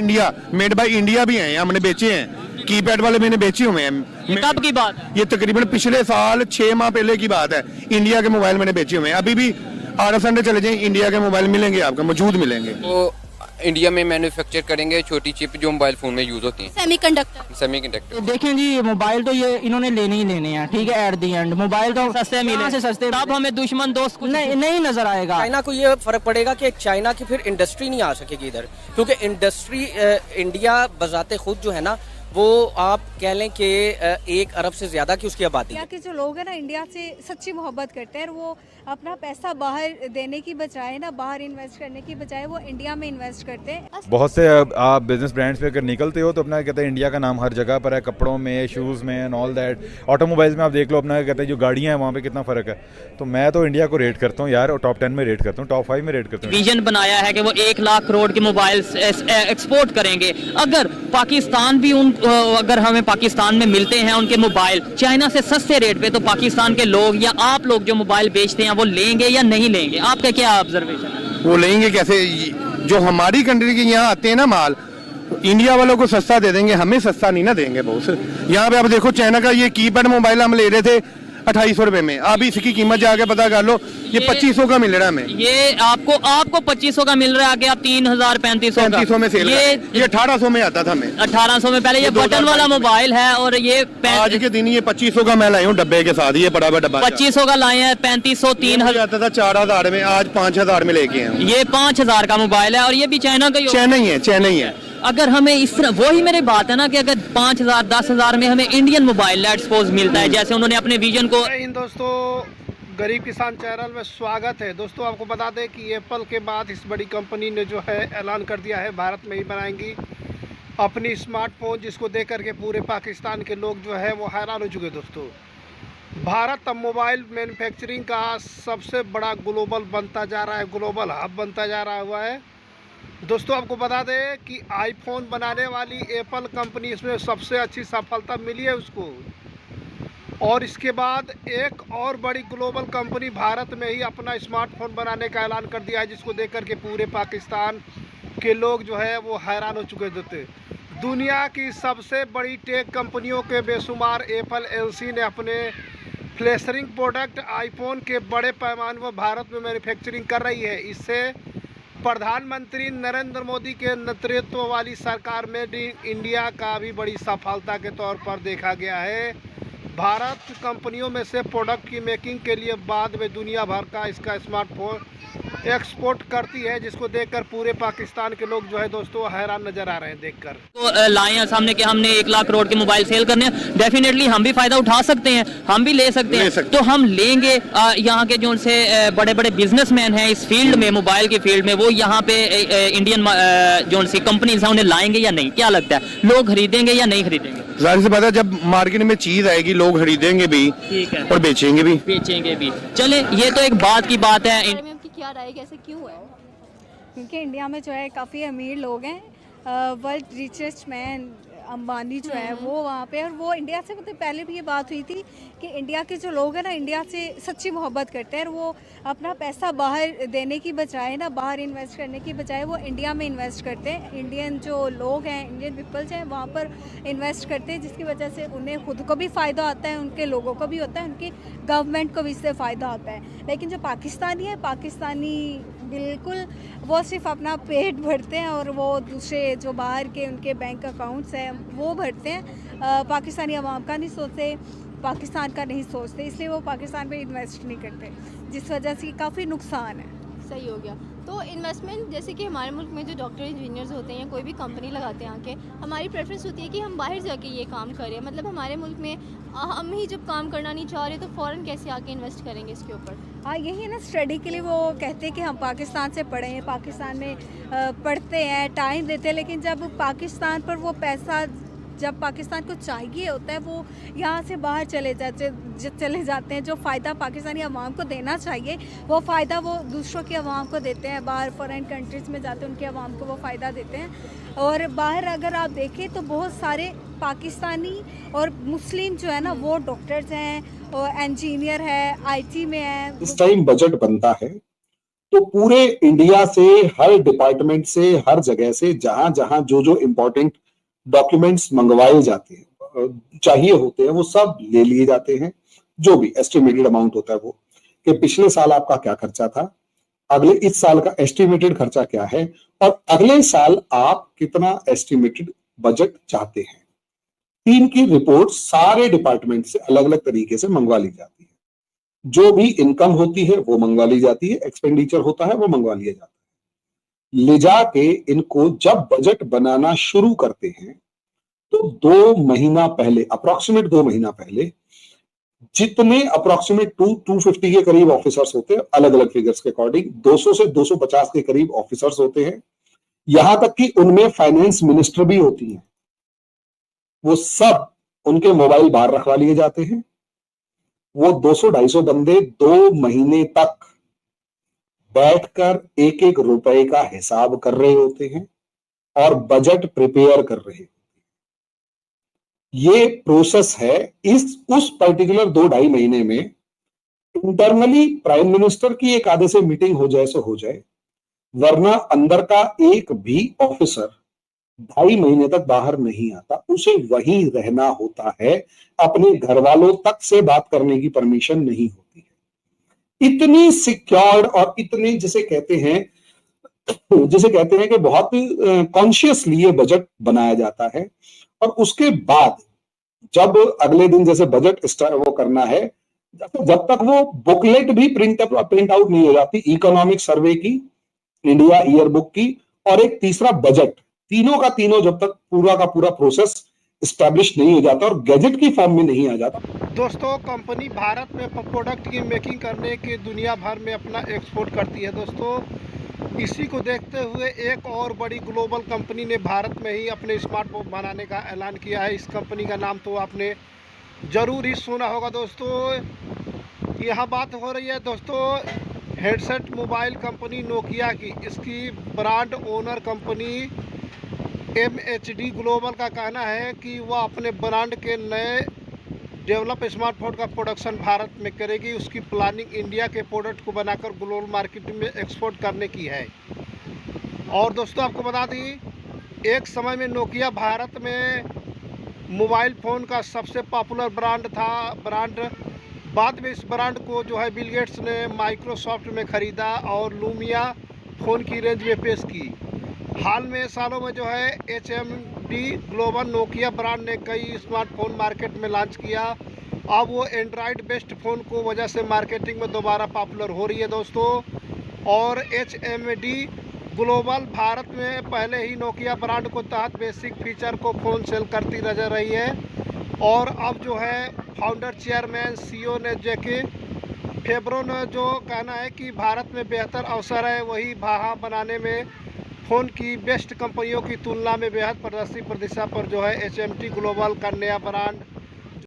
India, made by India भी हैं, हमने बेचे हैं, कीपैड वाले मैंने बेचे हुए हैं। ये कब की बात है? ये तकरीबन पिछले साल 6 माह पहले की बात है। इंडिया के मोबाइल मैंने बेचे हुए हैं। अभी भी RF सेंटर चले जाएं, इंडिया के मोबाइल मिलेंगे आपको, मौजूद मिलेंगे। वो इंडिया में मैन्युफैक्चर करेंगे छोटी चिप जो मोबाइल फ़ोन में यूज़ होती हैं, सेमीकंडक्टर। देखें जी, मोबाइल तो ये इन्होंने लेने ही लेने हैं, ठीक है। एट दी एंड मोबाइल तो सस्ते मिले से सस्ते, तब हमें दुश्मन दोस्त कुछ नहीं नजर आएगा। चाइना को ये फर्क पड़ेगा कि चाइना की फिर इंडस्ट्री नहीं आ सकेगी इधर, क्योंकि इंडस्ट्री इंडिया बजाते खुद जो है ना, वो आप कह लें कि 1 अरब से ज्यादा की उसकी आबादी है। इंडिया के जो लोग हैं ना, इंडिया से सच्ची मोहब्बत करते हैं, और वो अपना पैसा बाहर देने की बजाय ना, बाहर इन्वेस्ट करने की बजाय वो इंडिया में इन्वेस्ट करते हैं। बहुत से आप बिजनेस ब्रांड्स पे अगर निकलते हो तो अपना कहते हैं इंडिया का नाम हर जगह पर है, कपड़ों में, शूज़ में एंड ऑल दैट। ऑटोमोबाइल्स में आप देख लो, अपना कहते हैं जो गाड़ियाँ हैं वहाँ पे कितना फ़र्क है। तो मैं तो इंडिया को रेट करता हूँ यार, और टॉप 10 में रेट करता हूँ, टॉप 5 में रेट करता हूँ। विजन बनाया है कि वो 1 लाख करोड़ के मोबाइल एक्सपोर्ट करेंगे। अगर पाकिस्तान भी अगर हमें पाकिस्तान में मिलते हैं उनके मोबाइल चाइना से सस्ते रेट पे, तो पाकिस्तान के लोग या आप लोग जो मोबाइल बेचते हैं वो लेंगे या नहीं लेंगे? आपका क्या ऑब्जर्वेशन है? वो लेंगे कैसे? जो हमारी कंट्री के यहाँ आते हैं ना माल, इंडिया वालों को सस्ता दे देंगे, हमें सस्ता नहीं ना देंगे बहुत। यहाँ पे आप देखो, चाइना का ये कीपैड मोबाइल हम ले रहे थे 2800 रुपए में, अभी इसकी कीमत जाके पता कर लो, ये 2500 का मिल रहा है हमें। ये आपको 2500 का मिल रहा है, आगे आप 3000 3500 में सेल, ये 1800 में आता था हमें। 1800 में पहले ये बटन वाला मोबाइल है, और ये आज के दिन ये 2500 का मैं लाया हूँ डब्बे के साथ, ये बड़ा बड़ा डब्बा 2500 का लाए हैं, 3500 3000 आता था 4000 में, आज 5000 में लेके आए। ये 5000 का मोबाइल है, और ये भी चाइना का चेन्नई है। अगर हमें इस तरह, वही मेरी बात है ना, कि अगर 5000 10,000 में हमें इंडियन मोबाइल लेट्स सपोज मिलता है, जैसे उन्होंने अपने विजन को। इन दोस्तों, गरीब किसान चैनल में स्वागत है। दोस्तों, आपको बता दें कि एप्पल के बाद इस बड़ी कंपनी ने जो है ऐलान कर दिया है, भारत में ही बनाएंगी अपनी स्मार्टफोन, जिसको देख करके पूरे पाकिस्तान के लोग जो है वो हैरान हो चुके। दोस्तों, भारत अब मोबाइल मैन्युफैक्चरिंग का सबसे बड़ा ग्लोबल बनता जा रहा है, ग्लोबल हब बनता जा रहा हुआ है। दोस्तों, आपको बता दें कि आईफोन बनाने वाली एप्पल कंपनी, इसमें सबसे अच्छी सफलता मिली है उसको, और इसके बाद एक और बड़ी ग्लोबल कंपनी भारत में ही अपना स्मार्टफोन बनाने का ऐलान कर दिया है, जिसको देख कर के पूरे पाकिस्तान के लोग जो है वो हैरान हो चुके थे। दुनिया की सबसे बड़ी टेक कंपनियों के बेशुमार एप्पल एलसी ने अपने फ्लैशरिंग प्रोडक्ट आईफोन के बड़े पैमाने पर भारत में मैन्युफैक्चरिंग कर रही है। इससे प्रधानमंत्री नरेंद्र मोदी के नेतृत्व वाली सरकार में इंडिया का भी बड़ी सफलता के तौर पर देखा गया है। भारत कंपनियों में से प्रोडक्ट की मेकिंग के लिए बाद में दुनिया भर का इसका स्मार्टफोन एक्सपोर्ट करती है, जिसको देखकर पूरे पाकिस्तान के लोग जो है दोस्तों हैरान नजर आ रहे हैं देखकर। तो लाए हैं सामने कि हमने 1 लाख करोड़ के मोबाइल सेल करने हैं, डेफिनेटली हम भी फायदा उठा सकते हैं, हम भी ले सकते हैं। तो हम लेंगे। यहाँ के जो से बड़े बड़े बिजनेसमैन हैं इस फील्ड में, मोबाइल की फील्ड में, वो यहाँ पे इंडियन जो सी कंपनीज हैं उन्हें लाएंगे या नहीं? क्या लगता है, लोग खरीदेंगे या नहीं खरीदेंगे? जाहिर सी बात है, जब मार्केट में चीज आएगी लोग खरीदेंगे भी, ठीक है, और बेचेंगे भी। चले, ये तो एक बात की बात है। क्या राय, कैसे क्यों है? क्योंकि इंडिया में जो है काफ़ी अमीर लोग हैं, वर्ल्ड रिचेस्ट मैन अंबानी जो है वो वहाँ पे, और वो इंडिया से, मतलब पहले भी ये बात हुई थी कि इंडिया के जो लोग हैं ना, इंडिया से सच्ची मोहब्बत करते हैं, और वो अपना पैसा बाहर देने की बजाय ना, बाहर इन्वेस्ट करने की बजाय वो इंडिया में इन्वेस्ट करते हैं। इंडियन जो लोग हैं, इंडियन पीपल्स हैं, वहाँ पर इन्वेस्ट करते हैं, जिसकी वजह से उन्हें खुद को भी फ़ायदा होता है, उनके लोगों को भी होता है, उनकी गवर्नमेंट को भी इससे फ़ायदा होता है। लेकिन जो पाकिस्तानी है, पाकिस्तानी बिल्कुल वो सिर्फ अपना पेट भरते हैं, और वो दूसरे जो बाहर के उनके बैंक अकाउंट्स हैं वो भरते हैं। पाकिस्तानी अवाम का नहीं सोचते, पाकिस्तान का नहीं सोचते, इसलिए वो पाकिस्तान पे इन्वेस्ट नहीं करते, जिस वजह से काफ़ी नुकसान है। सही हो गया। तो इन्वेस्टमेंट, जैसे कि हमारे मुल्क में जो डॉक्टर इंजीनियर्स होते हैं, कोई भी कंपनी लगाते हैं आके, हमारी प्रेफरेंस होती है कि हम बाहर जाके ये काम करें। मतलब हमारे मुल्क में हम ही जब काम करना नहीं चाह रहे तो फ़ौरन कैसे आके इन्वेस्ट करेंगे इसके ऊपर? हाँ, यही है ना, स्टडी के लिए वो कहते हैं कि हम पाकिस्तान से पढ़े हैं, पाकिस्तान में पढ़ते हैं, टाइम देते हैं, लेकिन जब पाकिस्तान पर वो पैसा, जब पाकिस्तान को चाहिए होता है, वो यहाँ से बाहर चले जाते हैं। जो फ़ायदा पाकिस्तानी अवाम को देना चाहिए, वो फ़ायदा वो दूसरों की अवाम को देते हैं, बाहर फॉरेन कंट्रीज़ में जाते हैं, उनके अवाम को वो फ़ायदा देते हैं। और बाहर अगर आप देखें तो बहुत सारे पाकिस्तानी और मुस्लिम जो है ना, वो डॉक्टर्स हैं और इंजीनियर है, IT में है। इस टाइम बजट बनता है तो पूरे इंडिया से, हर डिपार्टमेंट से, हर जगह से, जहां जहां जो जो इंपॉर्टेंट डॉक्यूमेंट्स मंगवाए जाते हैं, चाहिए होते हैं, वो सब ले लिए जाते हैं। जो भी एस्टिमेटेड अमाउंट होता है वो, कि पिछले साल आपका क्या खर्चा था, अगले इस साल का एस्टिमेटेड खर्चा क्या है, और अगले साल आप कितना एस्टिमेटेड बजट चाहते हैं। 3 की रिपोर्ट सारे डिपार्टमेंट से अलग अलग तरीके से मंगवा ली जाती है। जो भी इनकम होती है वो मंगवा ली जाती है, एक्सपेंडिचर होता है वो मंगवा लिया जाता है। ले जाके इनको जब बजट बनाना शुरू करते हैं तो 2 महीना पहले, अप्रोक्सीमेट 2 महीना पहले, जितने अप्रोक्सीमेट 250 के करीब ऑफिसर्स होते हैं, अलग अलग फिगर्स के अकॉर्डिंग 200 से 250 के करीब ऑफिसर्स होते हैं, यहां तक कि उनमें फाइनेंस मिनिस्टर भी होती हैं, वो सब उनके मोबाइल बाहर रखवा लिए जाते हैं। वो 200-250 बंदे 2 महीने तक बैठकर एक एक रुपए का हिसाब कर रहे होते हैं और बजट प्रिपेयर कर रहे होते हैं। ये प्रोसेस है। उस पर्टिकुलर 2-2.5 महीने में इंटरनली प्राइम मिनिस्टर की एक आधे से मीटिंग हो जाए सो हो जाए, वरना अंदर का एक भी ऑफिसर 2.5 महीने तक बाहर नहीं आता। उसे वहीं रहना होता है, अपने घर वालों तक से बात करने की परमिशन नहीं होती है। इतनी सिक्योर्ड और इतने जिसे कहते हैं कि बहुत कॉन्शियसली ये बजट बनाया जाता है। और उसके बाद जब अगले दिन जैसे बजट वो करना है, जब तक वो बुकलेट भी प्रिंट आउट नहीं हो जाती, इकोनॉमिक सर्वे की, इंडिया ईयर बुक की, और एक तीसरा बजट, तीनों का तीनों जब तक पूरा का पूरा प्रोसेस एस्टैब्लिश नहीं हो जाता और गैजेट की फॉर्म में नहीं आ जाता। दोस्तों, कंपनी भारत में प्रोडक्ट की मेकिंग करने के दुनिया भर में अपना एक्सपोर्ट करती है। दोस्तों, इसी को देखते हुए एक और बड़ी ग्लोबल कंपनी ने भारत में ही अपने स्मार्टफोन बनाने का ऐलान किया है। इस कंपनी का नाम तो आपने ज़रूर ही सुना होगा। दोस्तों, यहाँ बात हो रही है दोस्तों हेडसेट मोबाइल कंपनी नोकिया की। इसकी brand owner company MHD global का कहना है कि वह अपने ब्रांड के नए डेवलप स्मार्टफोन का प्रोडक्शन भारत में करेगी। उसकी प्लानिंग इंडिया के प्रोडक्ट को बनाकर ग्लोबल मार्केट में एक्सपोर्ट करने की है। और दोस्तों, आपको बता दी, एक समय में नोकिया भारत में मोबाइल फ़ोन का सबसे पॉपुलर ब्रांड था। बाद में इस ब्रांड को जो है बिल गेट्स ने माइक्रोसॉफ्ट में ख़रीदा और लूमिया फ़ोन की रेंज में पेश की। हाल में सालों में जो है HMD ग्लोबल नोकिया ब्रांड ने कई स्मार्टफोन मार्केट में लॉन्च किया। अब वो एंड्रॉयड बेस्ड फ़ोन को वजह से मार्केटिंग में दोबारा पॉपुलर हो रही है दोस्तों। और HMD ग्लोबल भारत में पहले ही नोकिया ब्रांड को तहत बेसिक फीचर को फ़ोन सेल करती नजर रही है। और अब जो है फाउंडर चेयरमैन CEO ने जेके फेब्रो ने जो कहना है कि भारत में बेहतर अवसर है, वही वहाँ बनाने में फ़ोन की बेस्ट कंपनियों की तुलना में बेहद प्रदर्शी प्रतिशत पर जो है HMD ग्लोबल का नया ब्रांड